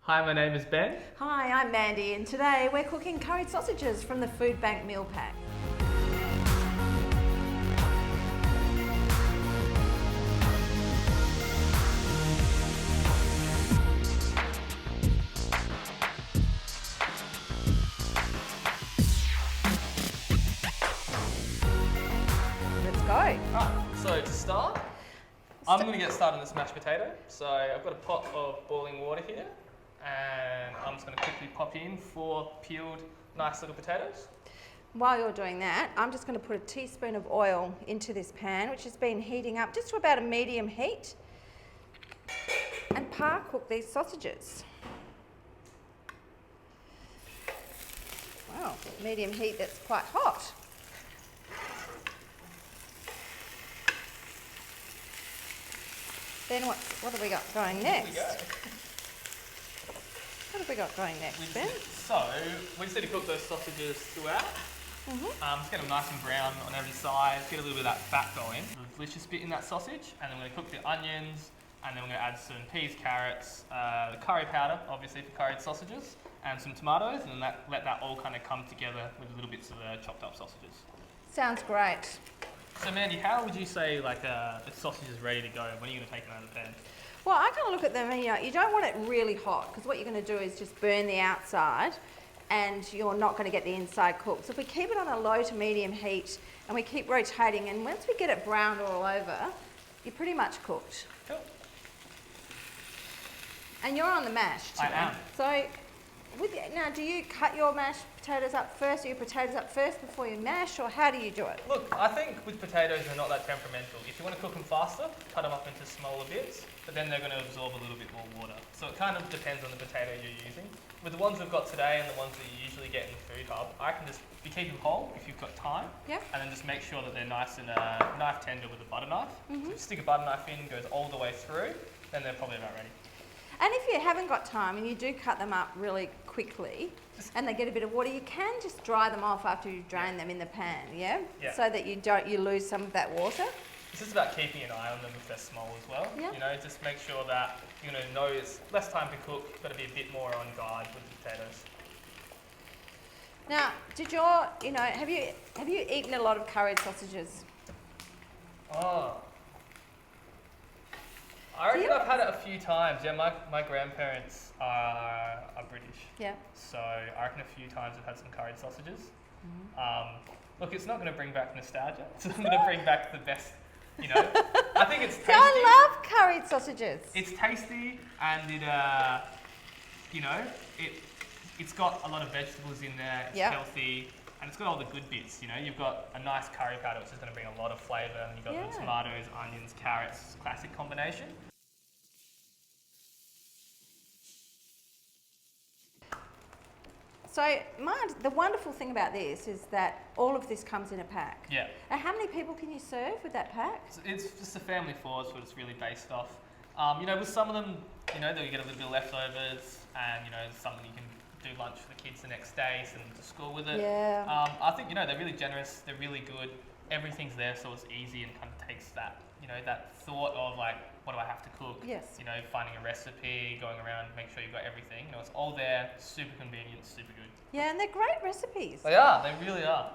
Hi, my name is Ben. Hi, I'm Mandy, and today we're cooking curried sausages from the Foodbank meal pack. Let's go. Alright, so to start, I'm going to get started on this mashed potato. So I've got a pot of boiling water here, and I'm just going to quickly pop in 4 peeled, nice little potatoes. While you're doing that, I'm just going to put a teaspoon of oil into this pan, which has been heating up just to about a medium heat, and par cook these sausages. Wow, medium heat, that's quite hot. Then what have we got going next? Here we go. What have we got going next, Ben? So we just need to cook those sausages throughout. Just get them nice and brown on every side, get a little bit of that fat going. The delicious bit in that sausage, and then we're going to cook the onions, and then we're going to add some peas, carrots, the curry powder, obviously for curried sausages, and some tomatoes, and then let that all kind of come together with little bits of the chopped up sausages. Sounds great. So Mandy, how would you say the sausage is ready to go? When are you going to take it out of the pan? Well, I kind of look at them and you don't want it really hot, because what you're going to do is just burn the outside and you're not going to get the inside cooked. So if we keep it on a low to medium heat and we keep rotating, and once we get it browned all over, you're pretty much cooked. Cool. And you're on the mash today. I am. So now, do you cut your mashed potatoes up first, or your potatoes up first before you mash, or how do you do it? Look, I think with potatoes, they're not that temperamental. If you want to cook them faster, cut them up into smaller bits, but then they're going to absorb a little bit more water. So it kind of depends on the potato you're using. With the ones we've got today and the ones that you usually get in the food hub, I can just keep them whole if you've got time, Yep. and then just make sure that they're nice and knife tender with a butter knife. So if you stick a butter knife in, goes all the way through, then they're probably about ready. And if you haven't got time and you do cut them up really quickly and they get a bit of water, you can just dry them off after you drain them in the pan, yeah? Yeah. So that you lose some of that water. It's just about keeping an eye on them if they're small as well. Yeah. You know, just make sure that you're going to know it's less time to cook. You've got to be a bit more on guard with the potatoes. Now, have you eaten a lot of curried sausages? Oh. I reckon I've had it a few times. Yeah, my grandparents are British. Yeah. So I reckon a few times I've had some curried sausages. Look, it's not going to bring back nostalgia. It's not going to bring back the best, I think it's tasty. So I love curried sausages. It's tasty, and it's got a lot of vegetables in there. It's healthy, and it's got all the good bits. You've got a nice curry powder, which is going to bring a lot of flavour, and you've got the tomatoes, onions, carrots, classic combination. So the wonderful thing about this is that all of this comes in a pack. Yeah. Now, how many people can you serve with that pack? It's just a family of 4, is what it's really based off. With some of them, you get a little bit of leftovers, and something you can do lunch for the kids the next day, send them to school with it. Yeah. I think they're really generous. They're really good. Everything's there, so it's easy, and kind of takes that that thought of what do I have to cook? Yes. Finding a recipe, going around, make sure you've got everything. It's all there, super convenient, super good. Yeah, and they're great recipes. They are. They really are.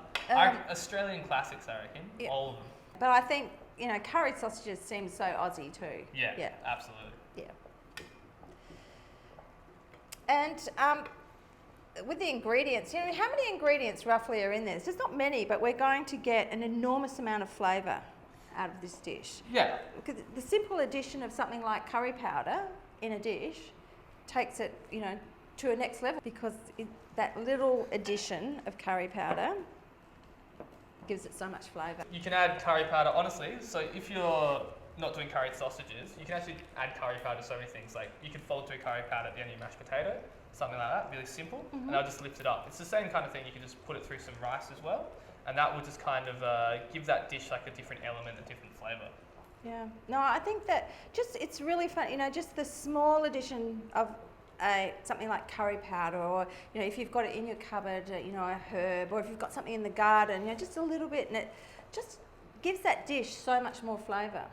Australian classics, I reckon. Yeah. All of them. But I think curried sausages seem so Aussie too. Yeah. Absolutely. Yeah. And with the ingredients, how many ingredients roughly are in this? There's not many, but we're going to get an enormous amount of flavour out of this dish. Yeah. Because the simple addition of something like curry powder in a dish takes it, to a next level, because that little addition of curry powder gives it so much flavour. You can add curry powder, honestly. So if you're not doing curried sausages, you can actually add curry powder to so many things. Like you can fold through curry powder at the end of your mashed potato, something like that, really simple, and I'll just lift it up. It's the same kind of thing. You can just put it through some rice as well, and that will just kind of give that dish like a different element, a different flavour. Yeah. No, I think that it's really fun, just the small addition of something like curry powder, or if you've got it in your cupboard, a herb, or if you've got something in the garden, just a little bit, and it just gives that dish so much more flavour.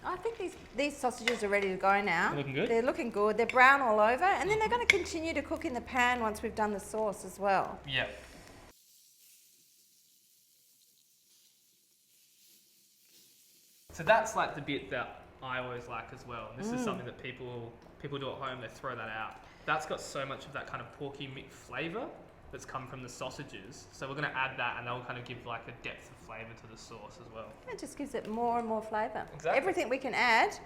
I think these sausages are ready to go now. They're looking good? They're looking good. They're brown all over, and then they're going to continue to cook in the pan once we've done the sauce as well. Yeah. So that's like the bit that I always like as well. This is something that people do at home. They throw that out. That's got so much of that kind of porky meat flavour that's come from the sausages. So we're going to add that, and that'll kind of give like a depth of flavour to the sauce as well. It just gives it more and more flavour. Exactly. Everything we can add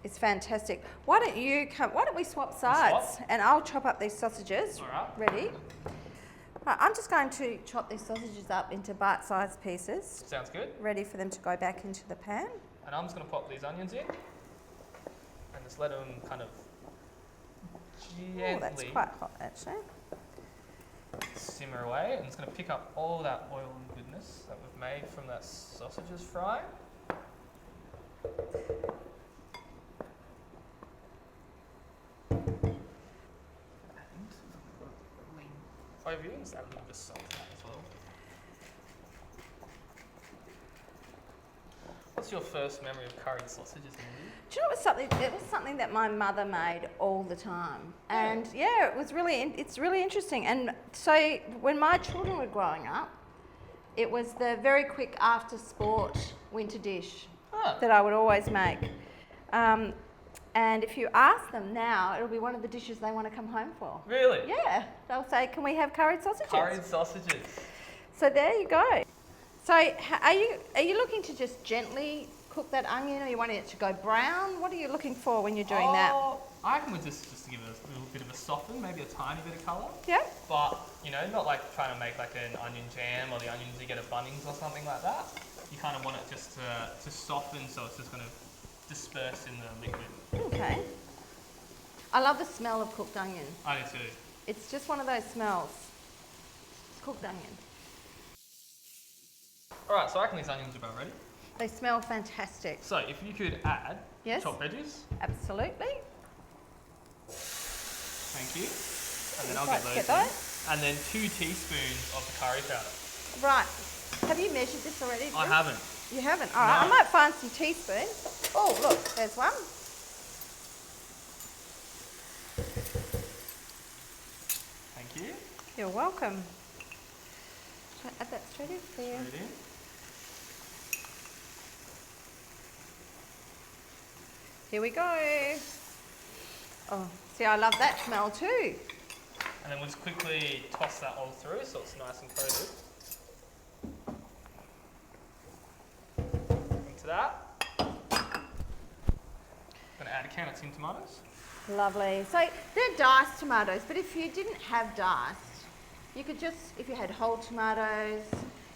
is fantastic. Why don't we swap sides? And I'll chop up these sausages. All right. Ready? Right, I'm just going to chop these sausages up into bite-sized pieces. Sounds good. Ready for them to go back into the pan. And I'm just going to pop these onions in and just let them kind of gently That's quite hot actually. simmer away. I'm just going to pick up all that oil and goodness that we've made from that sausages fry. Over you, just add a little bit of salt to that as well. What's your first memory of curried sausages, Mindy? Do you know it was something that my mother made all the time, and yeah, it's really interesting. And so when my children were growing up, it was the very quick after sport winter dish that I would always make. And if you ask them now, it'll be one of the dishes they want to come home for. Really? Yeah, they'll say, "Can we have curried sausages?" Curried sausages. So there you go. So are you looking to just gently cook that onion, or you want it to go brown? What are you looking for when you're doing that? I reckon we're just to give it a little bit of a soften, maybe a tiny bit of colour. Yeah. But, you know, not like trying to make like an onion jam or the onions you get at Bunnings or something like that. You kind of want it just to soften, so it's just going to disperse in the liquid. Okay. I love the smell of cooked onion. I do too. It's just one of those smells. Cooked onion. Alright, so I reckon these onions are about ready. They smell fantastic. So if you could add chopped veggies. Absolutely. Thank you. And then I'll Get get those. those. And then 2 teaspoons of the curry powder. Right. Have you measured this already? I haven't. You haven't? All right. No. I might find some teaspoons. Oh, look, there's one. Thank you. You're welcome. Should I add that straight in for you? Straight in. Here we go. Oh, see, I love that smell too. And then we'll just quickly toss that all through so it's nice and coated. Into that. Gonna add a can of tin tomatoes. Lovely. So they're diced tomatoes, but if you didn't have diced, you could just, if you had whole tomatoes,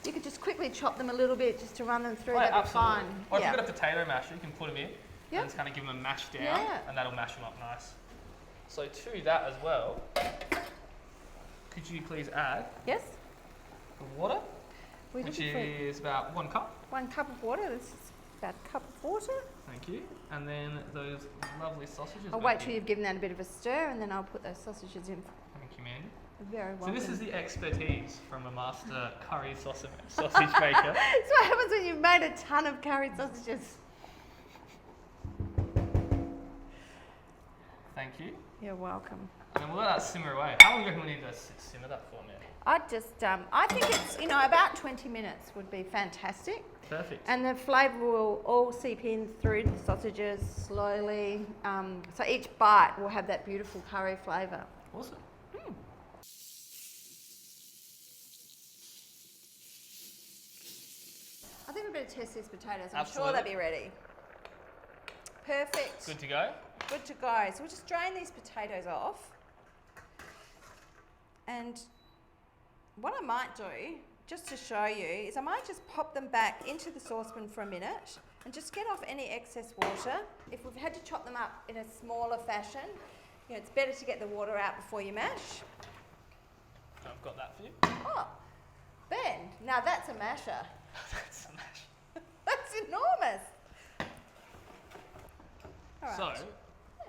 you could just quickly chop them a little bit just to run them through. That'd be fine. Or if you've got a potato masher, you can put them in Yep. and just kind of give them a mash down, and that'll mash them up nice. So to that as well, could you please add Yes. the water, We're which looking for is about 1 cup. 1 cup of water. This is about a cup of water. Thank you. And then those lovely sausages. I'll wait till you've given that a bit of a stir, and then I'll put those sausages in. Thank you, Mandy. You're very welcome. So this is the expertise from a master curry sausage maker. That's what happens when you've made a ton of curried sausages. Thank you. You're welcome. And then we'll let that simmer away. How long do you reckon we need to simmer that for, Mandy? I think it's, about 20 minutes would be fantastic. Perfect. And the flavour will all seep in through the sausages slowly. So each bite will have that beautiful curry flavour. Awesome. I think we better test these potatoes. I'm Absolutely. sure they'll be ready. Perfect. Good to go. Good to go. So we'll just drain these potatoes off. And what I might do, just to show you, is I might just pop them back into the saucepan for a minute and just get off any excess water. If we've had to chop them up in a smaller fashion, it's better to get the water out before you mash. I've got that for you. Oh, Ben, now that's a masher. That's a mash. That's enormous. All right. So,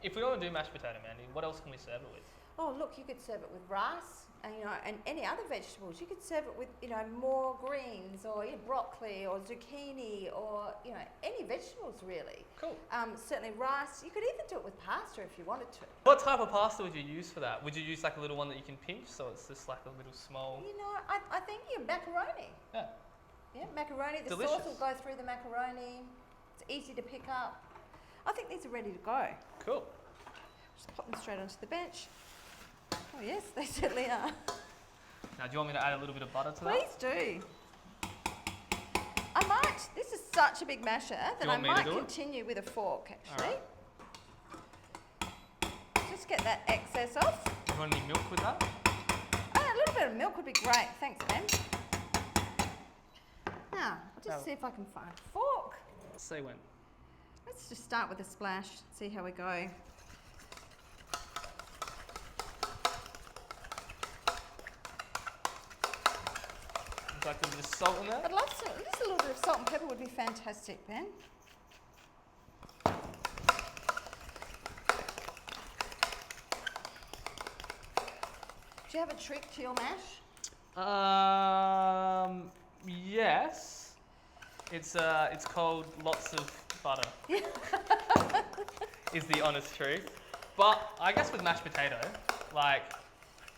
if we don't want to do mashed potato, Mandy, what else can we serve it with? Oh, look, you could serve it with rice, and, you know, and any other vegetables. You could serve it with, you know, more greens or broccoli or zucchini or, you know, any vegetables really. Cool. Certainly rice. You could even do it with pasta if you wanted to. What type of pasta would you use for that? Would you use like a little one that you can pinch, so it's just like a little small? You know, I think macaroni. Yeah. Yeah, macaroni. The Delicious. sauce will go through the macaroni. It's easy to pick up. I think these are ready to go. Cool. Just pop them straight onto the bench. Oh yes, they certainly are. Now, do you want me to add a little bit of butter to that? Please do. I might. This is such a big masher that I might continue with a fork actually. Right. Just get that excess off. Do you want any milk with that? A little bit of milk would be great. Thanks, Ben. Now, I'll just see if I can find a fork. Say when. Let's just start with a splash, see how we go. Would you like a bit of salt in there? I'd love to. Just a little bit of salt and pepper would be fantastic, Ben. Do you have a trick to your mash? Yes. It's called lots of butter. Is the honest truth. But I guess with mashed potato, like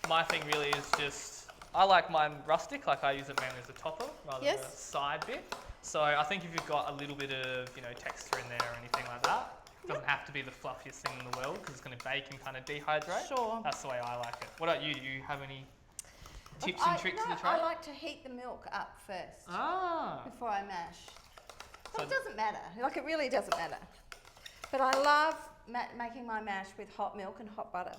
my thing really is just I like mine rustic. Like I use it mainly as a topper rather than a side bit. So I think if you've got a little bit of texture in there or anything like that, it doesn't have to be the fluffiest thing in the world because it's going to bake and kind of dehydrate. Sure. That's the way I like it. What about you? Do you have any tips and tricks to the tray? I like to heat the milk up first before I mash. But it doesn't matter. Like it really doesn't matter. But I love making my mash with hot milk and hot butter.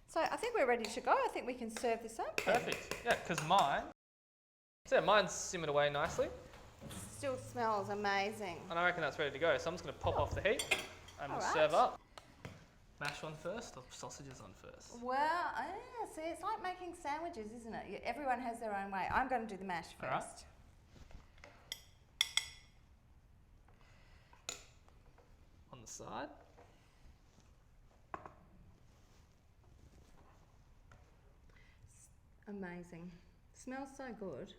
So I think we're ready to go. I think we can serve this up. Perfect. Yeah, because mine's simmered away nicely. Still smells amazing. And I reckon that's ready to go. So I'm just going to pop off the heat and we'll serve up. Mash on first or sausages on first? Well, see, it's like making sandwiches, isn't it? Everyone has their own way. I'm going to do the mash first. All right. On the side. Amazing. Smells so good.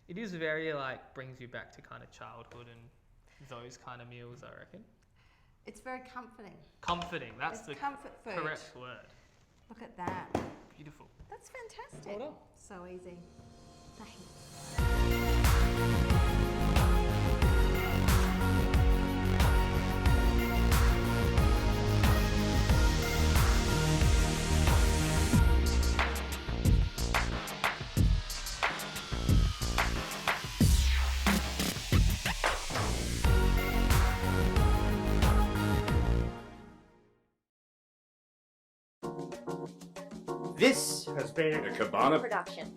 It is very brings you back to kind of childhood and those kind of meals, I reckon. It's very comforting. Comforting, that's the comfort food. Correct word. Look at that. Beautiful. That's fantastic. Well done. So easy. Thanks. This has been a Cabana production.